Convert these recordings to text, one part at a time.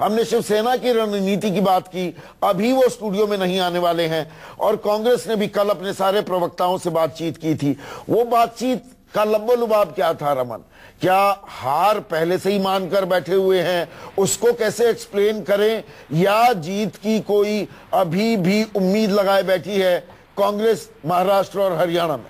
हमने शिवसेना की रणनीति की बात की, अभी वो स्टूडियो में नहीं आने वाले हैं। और कांग्रेस ने भी कल अपने सारे प्रवक्ताओं से बातचीत की थी। वो बातचीत का लब्बो-लुबाब क्या था रमन? क्या हार पहले से ही मानकर बैठे हुए हैं, उसको कैसे एक्सप्लेन करें, या जीत की कोई अभी भी उम्मीद लगाए बैठी है कांग्रेस महाराष्ट्र और हरियाणा में?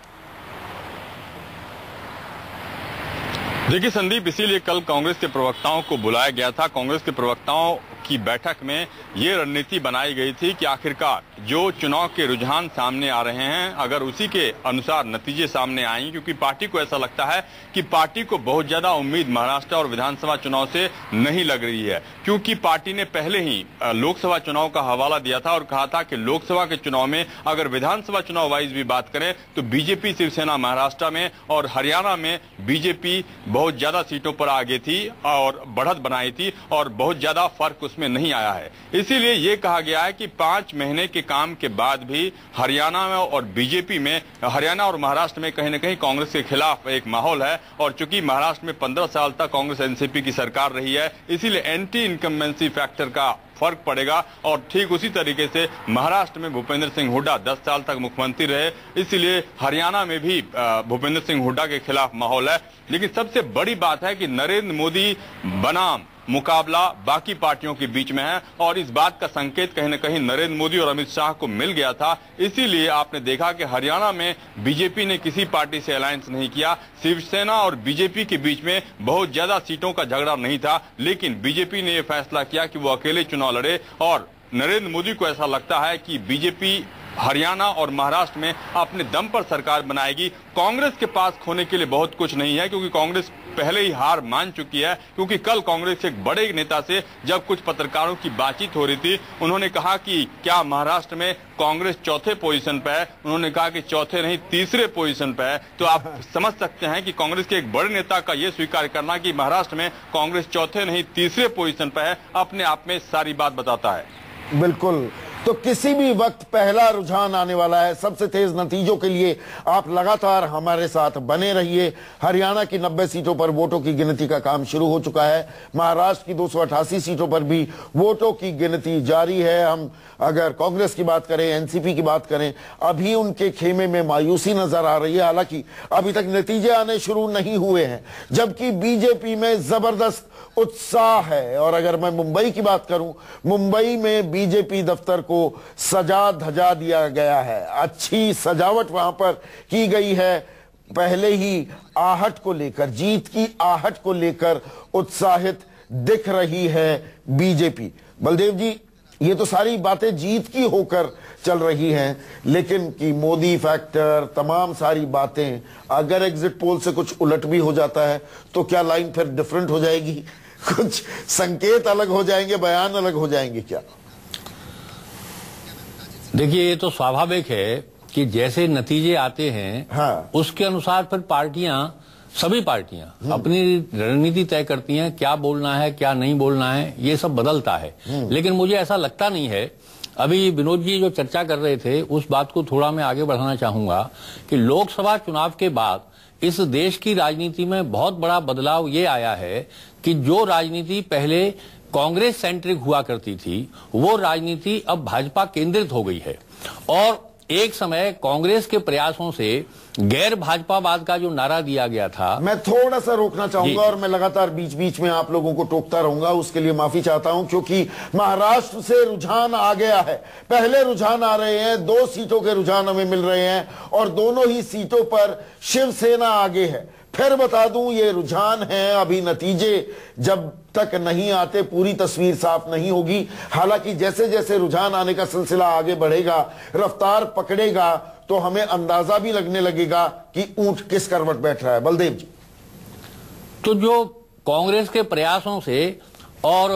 देखिए संदीप, इसीलिए कल कांग्रेस के प्रवक्ताओं को बुलाया गया था। कांग्रेस के प्रवक्ताओं की बैठक में ये रणनीति बनाई गई थी कि आखिरकार जो चुनाव के रुझान सामने आ रहे हैं, अगर उसी के अनुसार नतीजे सामने आएंगे, क्योंकि पार्टी को ऐसा लगता है कि पार्टी को बहुत ज्यादा उम्मीद महाराष्ट्र और विधानसभा चुनाव से नहीं लग रही है, क्योंकि पार्टी ने पहले ही लोकसभा चुनाव का हवाला दिया था और कहा था कि लोकसभा के चुनाव में अगर विधानसभा चुनाव वाइज भी बात करें तो बीजेपी शिवसेना महाराष्ट्र में और हरियाणा में बीजेपी बहुत ज्यादा सीटों पर आगे थी और बढ़त बनाई थी और बहुत ज्यादा फर्क उसमें नहीं आया है। इसीलिए ये कहा गया है कि 5 महीने के काम के बाद भी हरियाणा में और बीजेपी में, हरियाणा और महाराष्ट्र में कहीं न कहीं कांग्रेस के खिलाफ एक माहौल है। और चूंकि महाराष्ट्र में 15 साल तक कांग्रेस एनसीपी की सरकार रही है, इसीलिए एंटी इनकम्बेंसी फैक्टर का फर्क पड़ेगा। और ठीक उसी तरीके से महाराष्ट्र में भूपेंद्र सिंह हुड्डा 10 साल तक मुख्यमंत्री रहे, इसलिए हरियाणा में भी भूपेंद्र सिंह हुड्डा के खिलाफ माहौल है। लेकिन सबसे बड़ी बात है कि नरेंद्र मोदी बनाम मुकाबला बाकी पार्टियों के बीच में है, और इस बात का संकेत कहीं न कहीं नरेंद्र मोदी और अमित शाह को मिल गया था। इसीलिए आपने देखा कि हरियाणा में बीजेपी ने किसी पार्टी से अलायंस नहीं किया। शिवसेना और बीजेपी के बीच में बहुत ज्यादा सीटों का झगड़ा नहीं था, लेकिन बीजेपी ने यह फैसला किया कि वो अकेले चुनाव लड़े। और नरेंद्र मोदी को ऐसा लगता है कि बीजेपी हरियाणा और महाराष्ट्र में अपने दम पर सरकार बनाएगी। कांग्रेस के पास खोने के लिए बहुत कुछ नहीं है, क्योंकि कांग्रेस पहले ही हार मान चुकी है। क्योंकि कल कांग्रेस के एक बड़े नेता से जब कुछ पत्रकारों की बातचीत हो रही थी, उन्होंने कहा कि क्या महाराष्ट्र में कांग्रेस चौथे पोजीशन पे है? उन्होंने कहा कि चौथे नहीं, तीसरे पोजीशन पे है। तो आप समझ सकते हैं कि कांग्रेस के एक बड़े नेता का यह स्वीकार करना कि महाराष्ट्र में कांग्रेस चौथे नहीं तीसरे पोजीशन पे है, अपने आप में सारी बात बताता है। बिल्कुल। तो किसी भी वक्त पहला रुझान आने वाला है। सबसे तेज नतीजों के लिए आप लगातार हमारे साथ बने रहिए। हरियाणा की 90 सीटों पर वोटों की गिनती का काम शुरू हो चुका है। महाराष्ट्र की 288 सीटों पर भी वोटों की गिनती जारी है। हम अगर कांग्रेस की बात करें, एनसीपी की बात करें, अभी उनके खेमे में मायूसी नजर आ रही है। हालांकि अभी तक नतीजे आने शुरू नहीं हुए हैं, जबकि बीजेपी में जबरदस्त उत्साह है। और अगर मैं मुंबई की बात करूं, मुंबई में बीजेपी दफ्तर को सजा धजा दिया गया है। अच्छी सजावट वहां पर की गई है। पहले ही आहट को लेकर, जीत की आहट को लेकर उत्साहित दिख रही है बीजेपी। बलदेव जी, ये तो सारी बातें जीत की होकर चल रही हैं, लेकिन कि मोदी फैक्टर, तमाम सारी बातें, अगर एग्जिट पोल से कुछ उलट भी हो जाता है तो क्या लाइन फिर डिफरेंट हो जाएगी? कुछ संकेत अलग हो जाएंगे, बयान अलग हो जाएंगे क्या? देखिए, ये तो स्वाभाविक है कि जैसे नतीजे आते हैं, हाँ, उसके अनुसार फिर पार्टियां, सभी पार्टियां अपनी रणनीति तय करती हैं, क्या बोलना है क्या नहीं बोलना है, ये सब बदलता है। लेकिन मुझे ऐसा लगता नहीं है। अभी विनोद जी जो चर्चा कर रहे थे, उस बात को थोड़ा मैं आगे बढ़ाना चाहूंगा कि लोकसभा चुनाव के बाद इस देश की राजनीति में बहुत बड़ा बदलाव ये आया है कि जो राजनीति पहले कांग्रेस सेंट्रिक हुआ करती थी, वो राजनीति अब भाजपा केंद्रित हो गई है। और एक समय कांग्रेस के प्रयासों से गैर भाजपावाद का जो नारा दिया गया था, मैं थोड़ा सा रोकना चाहूंगा और मैं लगातार बीच बीच में आप लोगों को टोकता रहूंगा, उसके लिए माफी चाहता हूं, क्योंकि महाराष्ट्र से रुझान आ गया है। पहले रुझान आ रहे हैं, 2 सीटों के रुझान हमें मिल रहे हैं और दोनों ही सीटों पर शिवसेना आगे है। फिर बता दूं, ये रुझान है, अभी नतीजे जब तक नहीं आते पूरी तस्वीर साफ नहीं होगी। हालांकि जैसे जैसे रुझान आने का सिलसिला आगे बढ़ेगा, रफ्तार पकड़ेगा, तो हमें अंदाजा भी लगने लगेगा कि ऊंट किस करवट बैठ रहा है। बलदेव जी, तो जो कांग्रेस के प्रयासों से और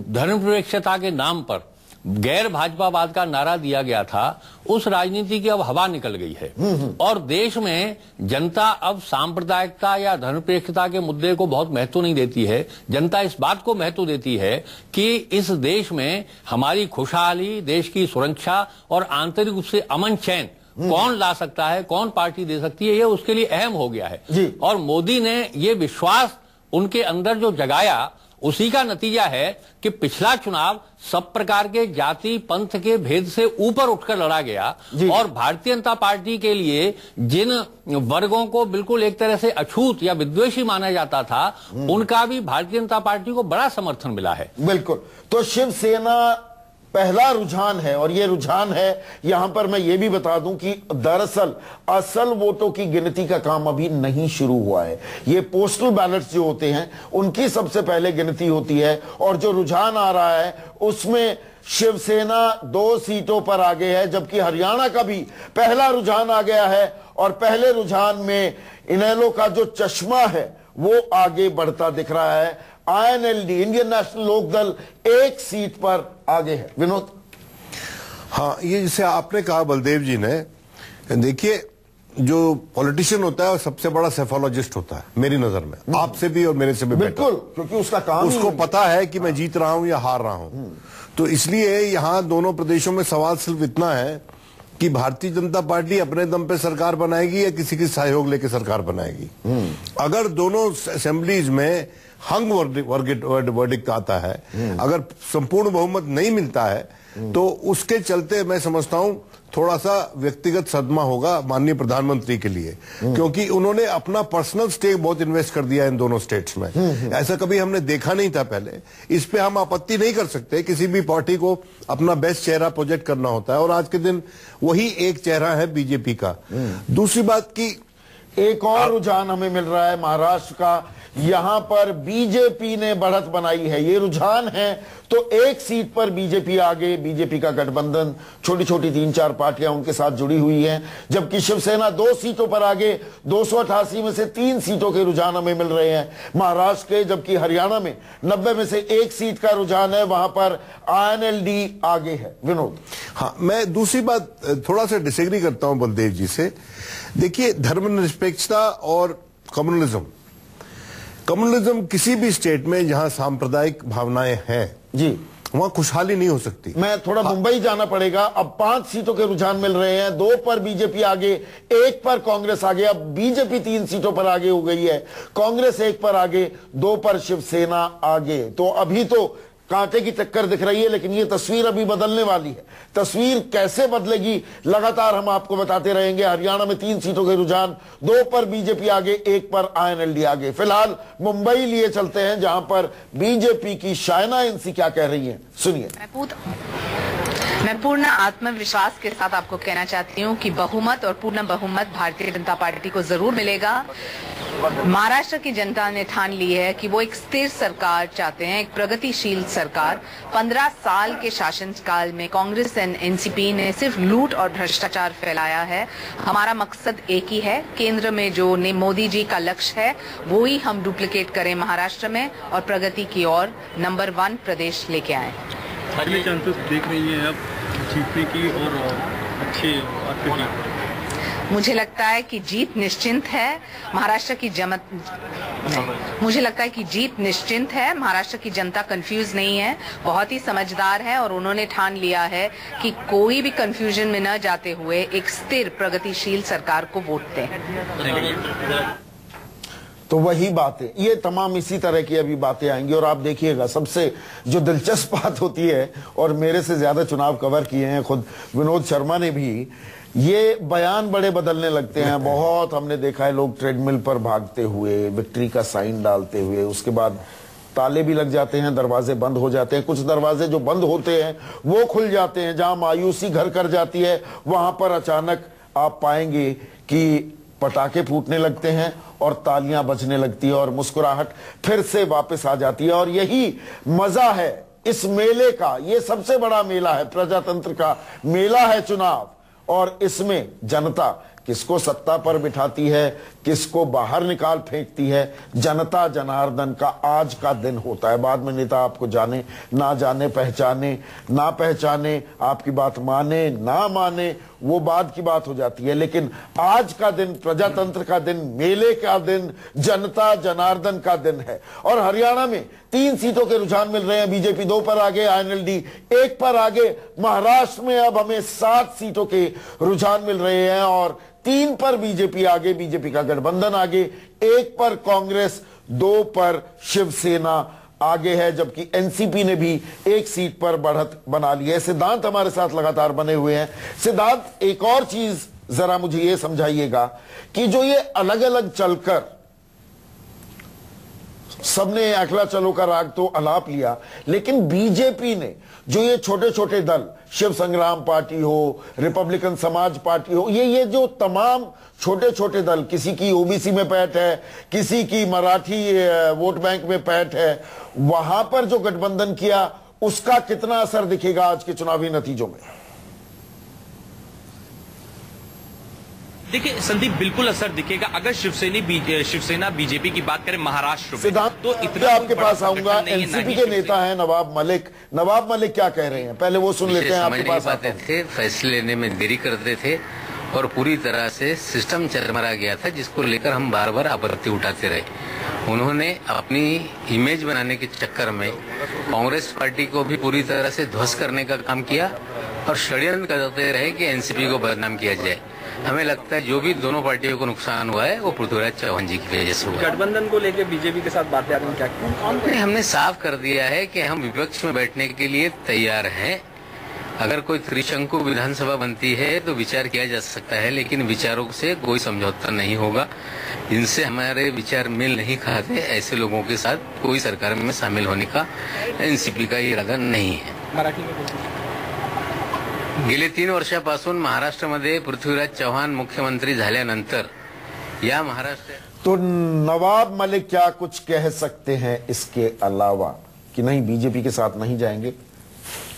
धर्मनिरपेक्षता के नाम पर गैर भाजपावाद का नारा दिया गया था, उस राजनीति की अब हवा निकल गई है। और देश में जनता अब सांप्रदायिकता या धर्मनिरपेक्षता के मुद्दे को बहुत महत्व नहीं देती है। जनता इस बात को महत्व देती है कि इस देश में हमारी खुशहाली, देश की सुरक्षा और आंतरिक रूप से अमन चैन कौन ला सकता है, कौन पार्टी दे सकती है, ये उसके लिए अहम हो गया है। और मोदी ने ये विश्वास उनके अंदर जो जगाया, उसी का नतीजा है कि पिछला चुनाव सब प्रकार के जाति पंथ के भेद से ऊपर उठकर लड़ा गया और भारतीय जनता पार्टी के लिए जिन वर्गों को बिल्कुल एक तरह से अछूत या विद्वेषी माना जाता था, उनका भी भारतीय जनता पार्टी को बड़ा समर्थन मिला है। बिल्कुल। तो शिवसेना पहला रुझान है, और ये रुझान है, यहां पर मैं ये भी बता दूं कि दरअसल असल वोटों की गिनती का काम अभी नहीं शुरू हुआ है। ये पोस्टल बैलेट्स जो होते हैं उनकी सबसे पहले गिनती होती है, और जो रुझान आ रहा है उसमें शिवसेना 2 सीटों पर आगे है, जबकि हरियाणा का भी पहला रुझान आ गया है, और पहले रुझान में इनेलो का जो चश्मा है वो आगे बढ़ता दिख रहा है। INLD, Indian National Lok Dal 1 seat पर आगे है। विनोद। हाँ, ये जिसे आपने कहा बलदेव जी ने, देखिए जो पॉलिटिशियन होता है वो सबसे बड़ा सेफोलॉजिस्ट होता है मेरी नजर में, आपसे भी और मेरे से भी। बिल्कुल, क्योंकि उसका काम उसको पता है कि मैं जीत रहा हूं या हार रहा हूं। तो इसलिए यहां दोनों प्रदेशों में सवाल सिर्फ इतना है कि भारतीय जनता पार्टी अपने दम पे सरकार बनाएगी या किसी की सहयोग लेके सरकार बनाएगी। अगर दोनों असेंबलीज में हंग वर्डिक्ट आता है, अगर संपूर्ण बहुमत नहीं मिलता है, तो उसके चलते मैं समझता हूं थोड़ा सा व्यक्तिगत सदमा होगा माननीय प्रधानमंत्री के लिए, क्योंकि उन्होंने अपना पर्सनल स्टेक बहुत इन्वेस्ट कर दिया इन दोनों स्टेट्स में। ऐसा कभी हमने देखा नहीं था पहले। इस पे हम आपत्ति नहीं कर सकते। किसी भी पार्टी को अपना बेस्ट चेहरा प्रोजेक्ट करना होता है, और आज के दिन वही एक चेहरा है बीजेपी का। दूसरी बात की एक और रुझान हमें मिल रहा है महाराष्ट्र का, यहां पर बीजेपी ने बढ़त बनाई है। ये रुझान है, तो 1 सीट पर बीजेपी आगे, बीजेपी का गठबंधन, छोटी छोटी 3-4 पार्टियां उनके साथ जुड़ी हुई हैं, जबकि शिवसेना 2 सीटों पर आगे, 288 में से 3 सीटों के रुझान हमें मिल रहे हैं महाराष्ट्र के, जबकि हरियाणा में 90 में से 1 सीट का रुझान है, वहां पर INLD आगे है। विनोद। हाँ, मैं दूसरी बात थोड़ा सा डिसएग्री करता हूं बलदेव जी से। देखिए, धर्मनिरपेक्षता और कम्युनलिज्म किसी भी स्टेट में जहां सांप्रदायिक भावनाएं हैं जी, वहां खुशहाली नहीं हो सकती। मैं थोड़ा मुंबई जाना पड़ेगा। अब 5 सीटों के रुझान मिल रहे हैं, 2 पर बीजेपी आगे, 1 पर कांग्रेस आगे। अब बीजेपी 3 सीटों पर आगे हो गई है, कांग्रेस 1 पर आगे, 2 पर शिवसेना आगे। तो अभी तो कांटे की टक्कर दिख रही है, लेकिन ये तस्वीर अभी बदलने वाली है। तस्वीर कैसे बदलेगी लगातार हम आपको बताते रहेंगे। हरियाणा में 3 सीटों के रुझान, 2 पर बीजेपी आगे, 1 पर INLD आगे। फिलहाल मुंबई लिए चलते हैं, जहां पर बीजेपी की शायना इंसी क्या कह रही हैं, सुनिए। मैं पूर्ण आत्मविश्वास के साथ आपको कहना चाहती हूँ कि बहुमत और पूर्ण बहुमत भारतीय जनता पार्टी को जरूर मिलेगा। महाराष्ट्र की जनता ने ठान ली है कि वो एक स्थिर सरकार चाहते हैं, एक प्रगतिशील सरकार। 15 साल के शासनकाल में कांग्रेस एंड एनसीपी ने सिर्फ लूट और भ्रष्टाचार फैलाया है। हमारा मकसद एक ही है, केंद्र में जो मोदी जी का लक्ष्य है वो ही हम डुप्लीकेट करें महाराष्ट्र में, और प्रगति की ओर नंबर 1 प्रदेश लेके आए। अगले चांसेस देख रही हैं आप जीतने की और अच्छे आपके की? मुझे लगता है कि जीत निश्चिंत है। महाराष्ट्र की मुझे लगता है कि जीत निश्चिंत है। महाराष्ट्र की जनता कंफ्यूज नहीं है, बहुत ही समझदार है, और उन्होंने ठान लिया है कि कोई भी कंफ्यूजन में न जाते हुए एक स्थिर प्रगतिशील सरकार को वोट दें। तो वही बातें, ये तमाम इसी तरह की अभी बातें आएंगी। और आप देखिएगा, सबसे जो दिलचस्प बात होती है, और मेरे से ज्यादा चुनाव कवर किए हैं खुद विनोद शर्मा ने भी, ये बयान बड़े बदलने लगते हैं। बहुत हमने देखा है लोग ट्रेडमिल पर भागते हुए, विक्ट्री का साइन डालते हुए, उसके बाद ताले भी लग जाते हैं, दरवाजे बंद हो जाते हैं। कुछ दरवाजे जो बंद होते हैं वो खुल जाते हैं। जहां मायूसी घर कर जाती है, वहां पर अचानक आप पाएंगे कि पटाखे फूटने लगते हैं और तालियां बजने लगती है, और मुस्कुराहट फिर से वापस आ जाती है। और यही मजा है इस मेले का। ये सबसे बड़ा मेला है, प्रजातंत्र का मेला है चुनाव, और इसमें जनता किसको सत्ता पर बिठाती है, किसको बाहर निकाल फेंकती है, जनता जनार्दन का आज का दिन होता है। बाद में नेता आपको जाने ना जाने, पहचाने ना पहचाने, आपकी बात माने ना माने, वो बाद की बात हो जाती है। लेकिन आज का दिन प्रजातंत्र का दिन, मेले का दिन, जनता जनार्दन का दिन है। और हरियाणा में 3 सीटों के रुझान मिल रहे हैं। बीजेपी 2 पर आगे, INLD 1 पर आगे। महाराष्ट्र में अब हमें 7 सीटों के रुझान मिल रहे हैं, और 3 पर बीजेपी आगे, बीजेपी का गठबंधन आगे, 1 पर कांग्रेस, 2 पर शिवसेना आगे है, जबकि एनसीपी ने भी एक सीट पर बढ़त बना ली है। सिद्धांत हमारे साथ लगातार बने हुए हैं। सिद्धांत, एक और चीज जरा मुझे ये समझाइएगा कि जो ये अलग अलग चलकर सबने अकेला चलो का राग तो अलाप लिया, लेकिन बीजेपी ने जो ये छोटे छोटे दल, शिव संग्राम पार्टी हो, रिपब्लिकन समाज पार्टी हो, ये जो तमाम छोटे छोटे दल, किसी की ओबीसी में पैठ है, किसी की मराठी वोट बैंक में पैठ है, वहां पर जो गठबंधन किया उसका कितना असर दिखेगा आज के चुनावी नतीजों में? देखिए संदीप, बिल्कुल असर दिखेगा। अगर शिवसेना बीजेपी की बात करें महाराष्ट्र में, सिद्धांत, तो इतना आपके पास आऊंगा। एनसीपी के नेता हैं नवाब मलिक क्या कह रहे हैं, पहले वो सुन लेते हैं। आपके पास आते थे, फैसले लेने में देरी करते थे और पूरी तरह से सिस्टम चरमरा गया था, जिसको लेकर हम बार बार आपत्ति उठाते रहे। उन्होंने अपनी इमेज बनाने के चक्कर में कांग्रेस पार्टी को भी पूरी तरह से ध्वस्त करने का काम किया और षड्यंत्र करते रहे कि एनसीपी को बदनाम किया जाए। हमें लगता है जो भी दोनों पार्टियों को नुकसान हुआ है वो पृथ्वीराज चौहान जी की वजह से हुआ। गठबंधन को लेकर बीजेपी के साथ बातें आपने क्या की? हमने साफ कर दिया है कि हम विपक्ष में बैठने के लिए तैयार हैं। अगर कोई त्रिशंकु विधानसभा बनती है तो विचार किया जा सकता है, लेकिन विचारों से कोई समझौता नहीं होगा। इनसे हमारे विचार मेल नहीं खाते, ऐसे लोगों के साथ कोई सरकार में शामिल होने का एनसीपी का इरादा नहीं है। मराठी में गेले 3 वर्षापासून महाराष्ट्रामध्ये पृथ्वीराज चव्हाण मुख्यमंत्री झाल्यानंतर या महाराष्ट्र तो नवाब मलिक क्या कुछ कह सकते हैं इसके अलावा कि नहीं बीजेपी के साथ नहीं जाएंगे?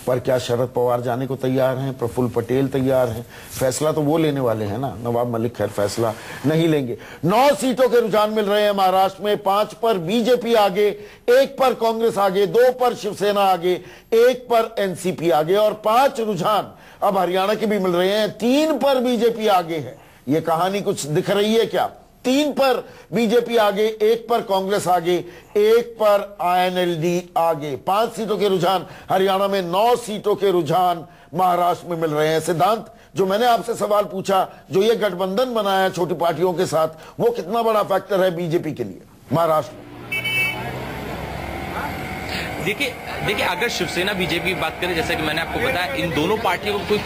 पर क्या शरद पवार जाने को तैयार हैं? प्रफुल्ल पटेल तैयार हैं? फैसला तो वो लेने वाले हैं ना, नवाब मलिक खैर फैसला नहीं लेंगे। 9 सीटों के रुझान मिल रहे हैं महाराष्ट्र में। 5 पर बीजेपी आगे, 1 पर कांग्रेस आगे, 2 पर शिवसेना आगे, 1 पर एनसीपी आगे और 5 रुझान अब हरियाणा के भी मिल रहे हैं। 3 पर बीजेपी आगे है। ये कहानी कुछ दिख रही है क्या? 3 पर बीजेपी आगे, 1 पर कांग्रेस आगे, 1 पर आईएनएलडी आगे। 5 सीटों के रुझान हरियाणा में, 9 सीटों के रुझान महाराष्ट्र में मिल रहे हैं। सिद्धांत, जो मैंने आपसे सवाल पूछा, जो ये गठबंधन बनाया छोटी पार्टियों के साथ, वो कितना बड़ा फैक्टर है बीजेपी के लिए महाराष्ट्र में? देखिए अगर शिवसेना बीजेपी की बात करें, जैसा कि मैंने आपको बताया, इन दोनों पार्टियों को कोई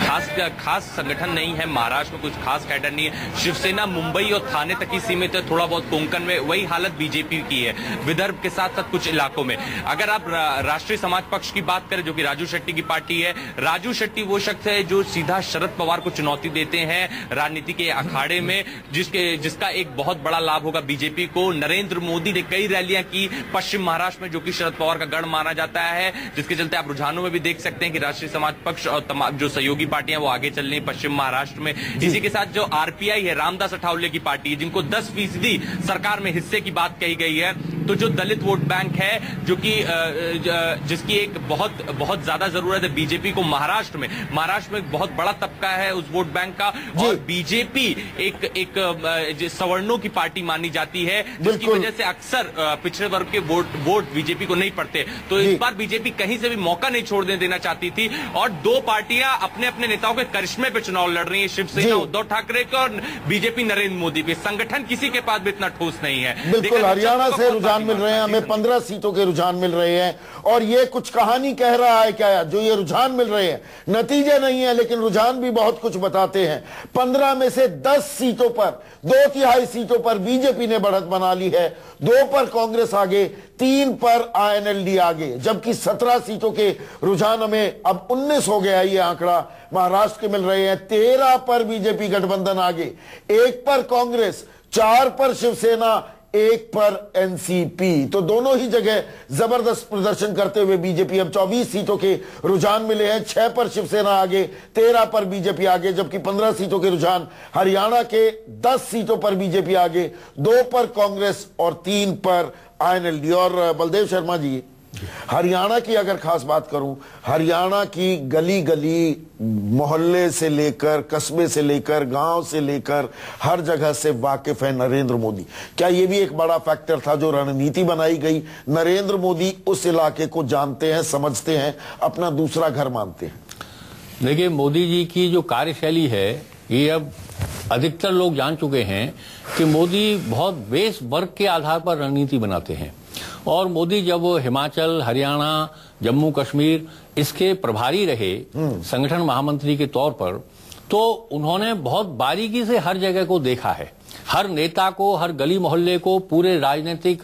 खास संगठन नहीं है। महाराष्ट्र में कुछ खास कैडर नहीं है। शिवसेना मुंबई और थाने तक ही सीमित है, थोड़ा बहुत कोंकण में। वही हालत बीजेपी की है, विदर्भ के साथ साथ कुछ इलाकों में। अगर आप राष्ट्रीय समाज पक्ष की बात करें, जो कि राजू शेट्टी की पार्टी है, राजू शेट्टी वो शख्स है जो सीधा शरद पवार को चुनौती देते हैं राजनीति के अखाड़े में, जिसका एक बहुत बड़ा लाभ होगा बीजेपी को। नरेंद्र मोदी ने कई रैलियां की पश्चिम महाराष्ट्र में, जो कि शरद पवार का गढ़ माना जाता है, जिसके चलते आप रुझानों में भी देख सकते हैं कि राष्ट्रीय समाज पक्ष और तमाम जो सहयोगी पार्टियां वो आगे चल रही हैं पश्चिम महाराष्ट्र में। इसी के साथ जो आरपीआई है, रामदास अठावले की पार्टी है, जिनको 10% सरकार में हिस्से की बात कही गई है, तो जो दलित वोट बैंक है, जो कि जिसकी एक बहुत ज्यादा जरूरत है बीजेपी को महाराष्ट्र में एक बहुत बड़ा तबका है उस वोट बैंक का। और बीजेपी एक सवर्णों की पार्टी मानी जाती है, जिसकी वजह से अक्सर पिछड़े वर्ग के वोट बीजेपी को नहीं पड़ते। तो इस बार बीजेपी कहीं से भी मौका नहीं छोड़ने देना चाहती थी और 2 पार्टियां अपने अपने नेताओं के करिश्मे पे चुनाव लड़ रही हैं, शिवसेना उद्धव ठाकरे के और बीजेपी नरेंद्र मोदी पे। संगठन किसी के पास भी इतना ठोस नहीं है। बिल्कुल, हरियाणा से रुझान मिल रहे हैं, हमें 15 सीटों के रुझान मिल रहे हैं और ये कुछ कहानी कह रहा है क्या? जो ये रुझान मिल रहे हैं, नतीजे नहीं है लेकिन रुझान भी बहुत कुछ बताते हैं। 15 में से 10 सीटों पर, 2/3 सीटों पर बीजेपी ने बढ़त बना ली है, 2 पर कांग्रेस आगे, 3 पर आईएनएलडी आगे, जबकि 17 सीटों के रुझान हमें अब 19 हो गया ये आंकड़ा महाराष्ट्र के मिल रहे हैं। 13 पर बीजेपी गठबंधन आगे, 1 पर कांग्रेस, 4 पर शिवसेना, 1 पर एनसीपी। तो दोनों ही जगह जबरदस्त प्रदर्शन करते हुए बीजेपी अब 24 सीटों के रुझान मिले हैं। 6 पर शिवसेना आगे, 13 पर बीजेपी आगे, जबकि 15 सीटों के रुझान हरियाणा के 10 सीटों पर बीजेपी आगे, 2 पर कांग्रेस और 3 पर आईएनएलडी। और बलदेव शर्मा जी, हरियाणा की अगर खास बात करूं, हरियाणा की गली गली, मोहल्ले से लेकर, कस्बे से लेकर, गांव से लेकर, हर जगह से वाकिफ है नरेंद्र मोदी। क्या ये भी एक बड़ा फैक्टर था जो रणनीति बनाई गई? नरेंद्र मोदी उस इलाके को जानते हैं, समझते हैं, अपना दूसरा घर मानते हैं। देखिए, मोदी जी की जो कार्यशैली है, ये अब अधिकतर लोग जान चुके हैं कि मोदी बहुत बेस वर्ग के आधार पर रणनीति बनाते हैं। और मोदी जब हिमाचल, हरियाणा, जम्मू कश्मीर इसके प्रभारी रहे संगठन महामंत्री के तौर पर, तो उन्होंने बहुत बारीकी से हर जगह को देखा है, हर नेता को, हर गली मोहल्ले को, पूरे राजनीतिक